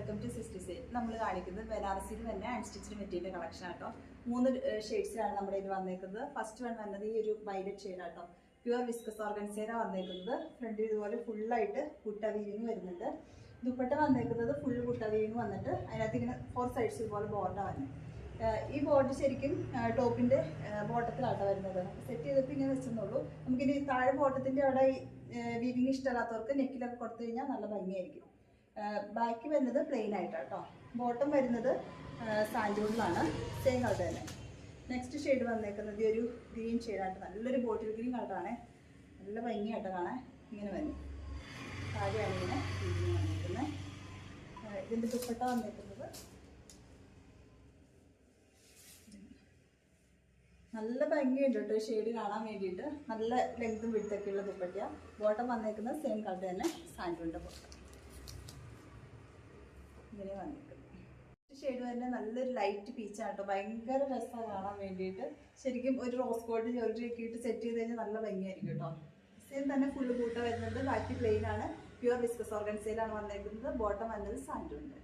Welcome to സിസ്റ്റീസ്. നമ്മൾ കാണിക്കുന്നത് ബനാറസിയിൽ തന്നെ അൺസ്റ്റിച്ച്ഡ് മെറ്റീരിയൽ കളക്ഷൻ ആട്ടോ. 3 ഷെയ്ഡ്സിലാണ് നമ്മുടെ ഇത് വന്നേക്കുന്നത്. ഫസ്റ്റ് വൺ വന്നത് ഈ ഒരു വയലറ്റ് ഷെയ്ഡ് ആട്ടോ. പ്യുവർ വിസ്കസ് ഓർഗൻസേര വന്നേക്കുന്നത്. ഫ്രണ്ടിൽ ഇതുപോലെ ഫുള്ളായിട്ട് കുട്ട വീവിങ് വരുന്നുണ്ട്. ദുപ്പട്ട വന്നേക്കുന്നത് ഫുൾ കുട്ട വീവിങ് വന്നിട്ട് അതിനകത്ത് ഇങ്ങനെ 4 സൈഡ്സ് ഇതുപോലെ ബോർഡാണ് വന്നത്. ഈ ബോർഡ് ശരിക്കും ടോപ്പിൻ്റെ ബോട്ടത്തിലാട്ടോ വരുന്നത്. സെറ്റ് ചെയ്തിട്ട് ഇങ്ങനെ വെച്ചെന്നുള്ളൂ. നമുക്കിനി താഴെ ബോട്ടത്തിൻ്റെ അവിടെ വീവിങ് ഇഷ്ടമല്ലാത്തവർക്ക് നെക്കിലൊക്കെ കൊടുത്തു കഴിഞ്ഞാൽ നല്ല ഭംഗിയായിരിക്കും. ബാക്കി വരുന്നത് പ്ലെയിൻ ആയിട്ടാട്ടോ. ബോട്ടം വരുന്നത് സാൻഡൂണിലാണ്, സെയിം കളർ തന്നെ. നെക്സ്റ്റ് ഷെയ്ഡ് വന്നേക്കുന്നത് ഈ ഒരു ഗ്രീൻ ഷെയ്ഡായിട്ട്, നല്ലൊരു ബോട്ടിൽ ഗ്രീൻ കളറാണ്. നല്ല ഭംഗിയായിട്ട് കാണാൻ. ഇങ്ങനെ വന്നു താഴെയാണ് ഇങ്ങനെ വീവിങ് വന്നിരിക്കുന്നത്. ഇതിൻ്റെ ദുപ്പട്ട വന്നേക്കുന്നത് നല്ല ഭംഗിയുണ്ട് കേട്ടോ ഷെയ്ഡ് കാണാൻ വേണ്ടിയിട്ട്. നല്ല ലെങ്തും വിടുത്തൊക്കെയുള്ള ദുപ്പട്ട. ബോട്ടം വന്നേക്കുന്നത് സെയിം കളർ തന്നെ, സാൻഡൂണിൻ്റെ ബോട്ടം. ഇങ്ങനെ വന്നിട്ടുണ്ട്. ഷെയ്ഡ് തന്നെ നല്ലൊരു ലൈറ്റ് പീച്ചാണ് കേട്ടോ. ഭയങ്കര രസമാണ് കാണാൻ വേണ്ടിയിട്ട്. ശരിക്കും ഒരു റോസ് ഗോൾഡ് ജ്വല്ലറി ഒക്കെ ഇട്ട് സെറ്റ് ചെയ്ത് കഴിഞ്ഞാൽ നല്ല ഭംഗിയായിരിക്കും കേട്ടോ. സെയിം തന്നെ ഫുള്ള് കൂട്ട വരുന്നുണ്ട്. ബാക്കി പ്ലെയിൻ ആണ്. പ്യുവർ വിസ്കസ് ഓർഗൻസയിലാണ് വന്നേക്കുന്നത്. ബോട്ടം വന്നത് സാൻഡൂണിൻ്റെ.